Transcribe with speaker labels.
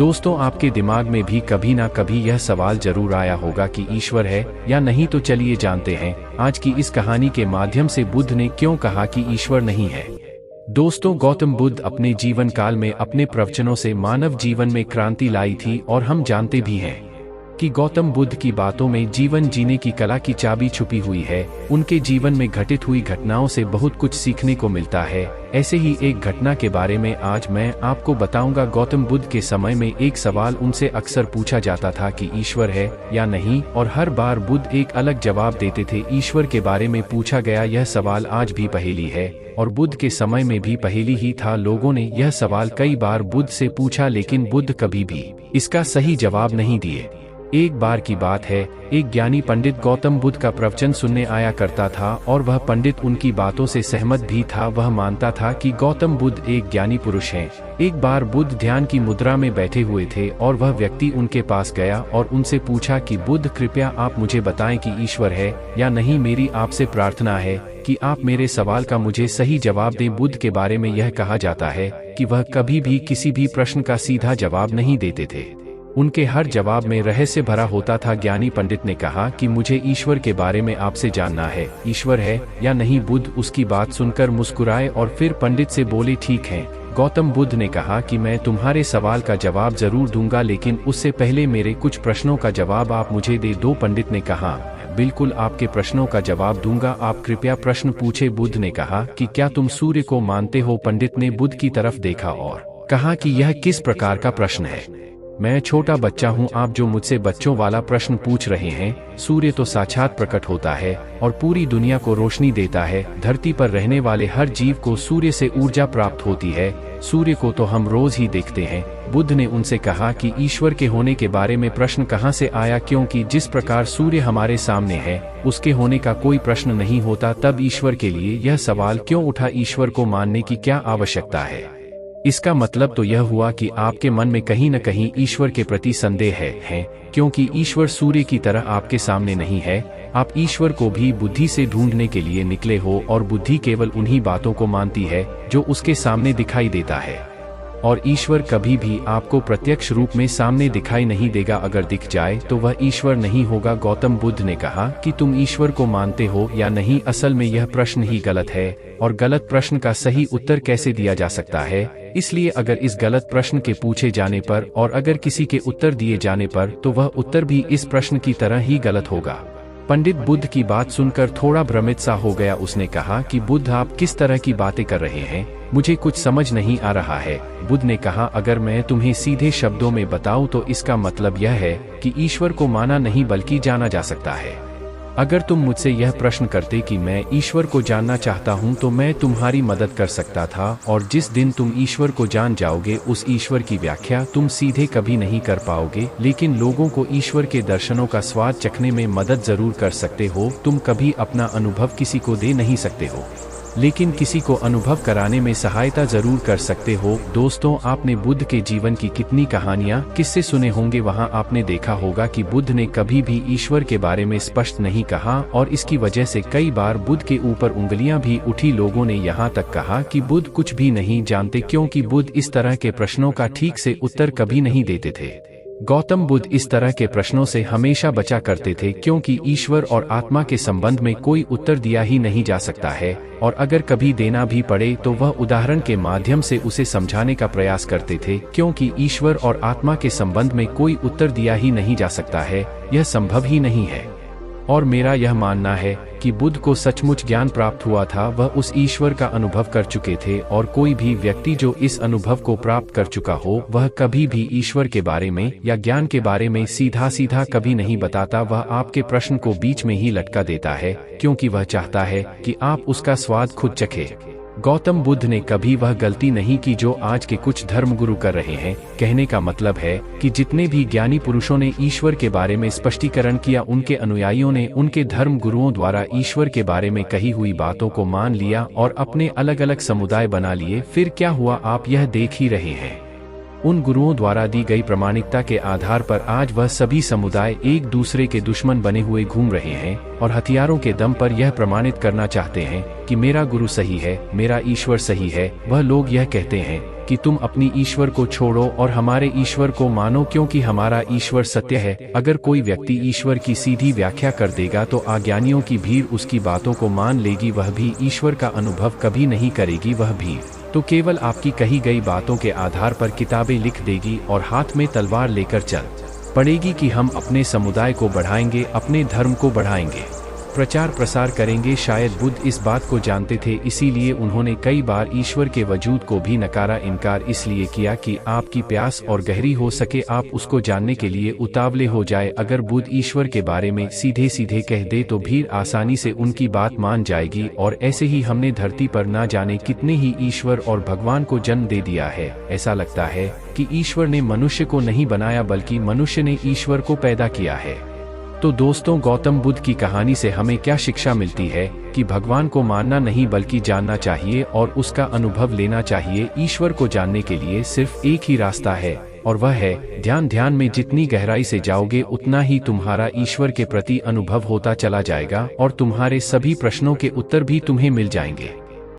Speaker 1: दोस्तों, आपके दिमाग में भी कभी ना कभी यह सवाल जरूर आया होगा कि ईश्वर है या नहीं। तो चलिए जानते हैं आज की इस कहानी के माध्यम से बुद्ध ने क्यों कहा कि ईश्वर नहीं है। दोस्तों, गौतम बुद्ध अपने जीवन काल में अपने प्रवचनों से मानव जीवन में क्रांति लाई थी और हम जानते भी हैं कि गौतम बुद्ध की बातों में जीवन जीने की कला की चाबी छुपी हुई है। उनके जीवन में घटित हुई घटनाओं से बहुत कुछ सीखने को मिलता है। ऐसे ही एक घटना के बारे में आज मैं आपको बताऊंगा। गौतम बुद्ध के समय में एक सवाल उनसे अक्सर पूछा जाता था कि ईश्वर है या नहीं, और हर बार बुद्ध एक अलग जवाब देते थे। ईश्वर के बारे में पूछा गया यह सवाल आज भी पहेली है और बुद्ध के समय में भी पहेली ही था। लोगों ने यह सवाल कई बार बुद्ध से पूछा, लेकिन बुद्ध कभी भी इसका सही जवाब नहीं दिए। एक बार की बात है, एक ज्ञानी पंडित गौतम बुद्ध का प्रवचन सुनने आया करता था और वह पंडित उनकी बातों से सहमत भी था। वह मानता था कि गौतम बुद्ध एक ज्ञानी पुरुष हैं। एक बार बुद्ध ध्यान की मुद्रा में बैठे हुए थे और वह व्यक्ति उनके पास गया और उनसे पूछा कि बुद्ध, कृपया आप मुझे बताएं कि ईश्वर है या नहीं। मेरी आपसे प्रार्थना है कि आप मेरे सवाल का मुझे सही जवाब दें। बुद्ध के बारे में यह कहा जाता है कि वह कभी भी किसी भी प्रश्न का सीधा जवाब नहीं देते थे। उनके हर जवाब में रहस्य भरा होता था। ज्ञानी पंडित ने कहा कि मुझे ईश्वर के बारे में आपसे जानना है, ईश्वर है या नहीं। बुद्ध उसकी बात सुनकर मुस्कुराए और फिर पंडित से बोले, ठीक है। गौतम बुद्ध ने कहा कि मैं तुम्हारे सवाल का जवाब जरूर दूंगा, लेकिन उससे पहले मेरे कुछ प्रश्नों का जवाब आप मुझे दे दो। पंडित ने कहा, बिल्कुल आपके प्रश्नों का जवाब दूंगा, आप कृपया प्रश्न पूछे। बुद्ध ने कहा कि क्या तुम सूर्य को मानते हो? पंडित ने बुद्ध की तरफ देखा और कहा कि यह किस प्रकार का प्रश्न है? मैं छोटा बच्चा हूँ, आप जो मुझसे बच्चों वाला प्रश्न पूछ रहे हैं। सूर्य तो साक्षात प्रकट होता है और पूरी दुनिया को रोशनी देता है। धरती पर रहने वाले हर जीव को सूर्य से ऊर्जा प्राप्त होती है। सूर्य को तो हम रोज ही देखते हैं। बुद्ध ने उनसे कहा कि ईश्वर के होने के बारे में प्रश्न कहाँ से आया, क्योंकि जिस प्रकार सूर्य हमारे सामने है उसके होने का कोई प्रश्न नहीं होता। तब ईश्वर के लिए यह सवाल क्यों उठा, ईश्वर को मानने की क्या आवश्यकता है? इसका मतलब तो यह हुआ कि आपके मन में कहीं न कहीं ईश्वर के प्रति संदेह है, क्योंकि ईश्वर सूर्य की तरह आपके सामने नहीं है। आप ईश्वर को भी बुद्धि से ढूंढने के लिए निकले हो और बुद्धि केवल उन्हीं बातों को मानती है जो उसके सामने दिखाई देता है, और ईश्वर कभी भी आपको प्रत्यक्ष रूप में सामने दिखाई नहीं देगा। अगर दिख जाए तो वह ईश्वर नहीं होगा। गौतम बुद्ध ने कहा कि तुम ईश्वर को मानते हो या नहीं? असल में यह प्रश्न ही गलत है, और गलत प्रश्न का सही उत्तर कैसे दिया जा सकता है? इसलिए अगर इस गलत प्रश्न के पूछे जाने पर और अगर किसी के उत्तर दिए जाने पर, तो वह उत्तर भी इस प्रश्न की तरह ही गलत होगा। पंडित बुद्ध की बात सुनकर थोड़ा भ्रमित सा हो गया। उसने कहा कि बुद्ध, आप किस तरह की बातें कर रहे हैं? मुझे कुछ समझ नहीं आ रहा है। बुद्ध ने कहा, अगर मैं तुम्हें सीधे शब्दों में बताऊं तो इसका मतलब यह है कि ईश्वर को माना नहीं बल्कि जाना जा सकता है। अगर तुम मुझसे यह प्रश्न करते कि मैं ईश्वर को जानना चाहता हूं, तो मैं तुम्हारी मदद कर सकता था, और जिस दिन तुम ईश्वर को जान जाओगे उस ईश्वर की व्याख्या तुम सीधे कभी नहीं कर पाओगे। लेकिन लोगों को ईश्वर के दर्शनों का स्वाद चखने में मदद जरूर कर सकते हो। तुम कभी अपना अनुभव किसी को दे नहीं सकते हो, लेकिन किसी को अनुभव कराने में सहायता जरूर कर सकते हो। दोस्तों, आपने बुद्ध के जीवन की कितनी कहानियां, किस्से सुने होंगे। वहां आपने देखा होगा कि बुद्ध ने कभी भी ईश्वर के बारे में स्पष्ट नहीं कहा, और इसकी वजह से कई बार बुद्ध के ऊपर उंगलियां भी उठी। लोगों ने यहां तक कहा कि बुद्ध कुछ भी नहीं जानते, क्योंकि बुद्ध इस तरह के प्रश्नों का ठीक से उत्तर कभी नहीं देते थे। गौतम बुद्ध इस तरह के प्रश्नों से हमेशा बचा करते थे, क्योंकि ईश्वर और आत्मा के संबंध में कोई उत्तर दिया ही नहीं जा सकता है, और अगर कभी देना भी पड़े तो वह उदाहरण के माध्यम से उसे समझाने का प्रयास करते थे, क्योंकि ईश्वर और आत्मा के संबंध में कोई उत्तर दिया ही नहीं जा सकता है, यह संभव ही नहीं है। और मेरा यह मानना है कि बुद्ध को सचमुच ज्ञान प्राप्त हुआ था। वह उस ईश्वर का अनुभव कर चुके थे, और कोई भी व्यक्ति जो इस अनुभव को प्राप्त कर चुका हो वह कभी भी ईश्वर के बारे में या ज्ञान के बारे में सीधा सीधा कभी नहीं बताता। वह आपके प्रश्न को बीच में ही लटका देता है, क्योंकि वह चाहता है कि आप उसका स्वाद खुद चखें। गौतम बुद्ध ने कभी वह गलती नहीं की जो आज के कुछ धर्मगुरु कर रहे हैं। कहने का मतलब है कि जितने भी ज्ञानी पुरुषों ने ईश्वर के बारे में स्पष्टीकरण किया, उनके अनुयायियों ने उनके धर्म गुरुओं द्वारा ईश्वर के बारे में कही हुई बातों को मान लिया और अपने अलग अलग समुदाय बना लिए। फिर क्या हुआ, आप यह देख ही रहे हैं। उन गुरुओं द्वारा दी गई प्रामाणिकता के आधार पर आज वह सभी समुदाय एक दूसरे के दुश्मन बने हुए घूम रहे हैं और हथियारों के दम पर यह प्रमाणित करना चाहते हैं कि मेरा गुरु सही है, मेरा ईश्वर सही है। वह लोग यह कहते हैं कि तुम अपनी ईश्वर को छोड़ो और हमारे ईश्वर को मानो, क्योंकि हमारा ईश्वर सत्य है। अगर कोई व्यक्ति ईश्वर की सीधी व्याख्या कर देगा तो अज्ञानियों की भीड़ उसकी बातों को मान लेगी। वह भी ईश्वर का अनुभव कभी नहीं करेगी। वह भी तो केवल आपकी कही गई बातों के आधार पर किताबें लिख देगी और हाथ में तलवार लेकर चल पड़ेगी कि हम अपने समुदाय को बढ़ाएंगे, अपने धर्म को बढ़ाएंगे, प्रचार प्रसार करेंगे। शायद बुद्ध इस बात को जानते थे, इसीलिए उन्होंने कई बार ईश्वर के वजूद को भी नकारा। इनकार इसलिए किया कि आपकी प्यास और गहरी हो सके, आप उसको जानने के लिए उतावले हो जाए। अगर बुद्ध ईश्वर के बारे में सीधे सीधे कह दे तो भीड़ आसानी से उनकी बात मान जाएगी। और ऐसे ही हमने धरती पर ना जाने कितने ही ईश्वर और भगवान को जन्म दे दिया है। ऐसा लगता है कि ईश्वर ने मनुष्य को नहीं बनाया बल्कि मनुष्य ने ईश्वर को पैदा किया है। तो दोस्तों, गौतम बुद्ध की कहानी से हमें क्या शिक्षा मिलती है कि भगवान को मानना नहीं बल्कि जानना चाहिए और उसका अनुभव लेना चाहिए। ईश्वर को जानने के लिए सिर्फ एक ही रास्ता है और वह है ध्यान। ध्यान में जितनी गहराई से जाओगे उतना ही तुम्हारा ईश्वर के प्रति अनुभव होता चला जाएगा और तुम्हारे सभी प्रश्नों के उत्तर भी तुम्हें मिल जाएंगे।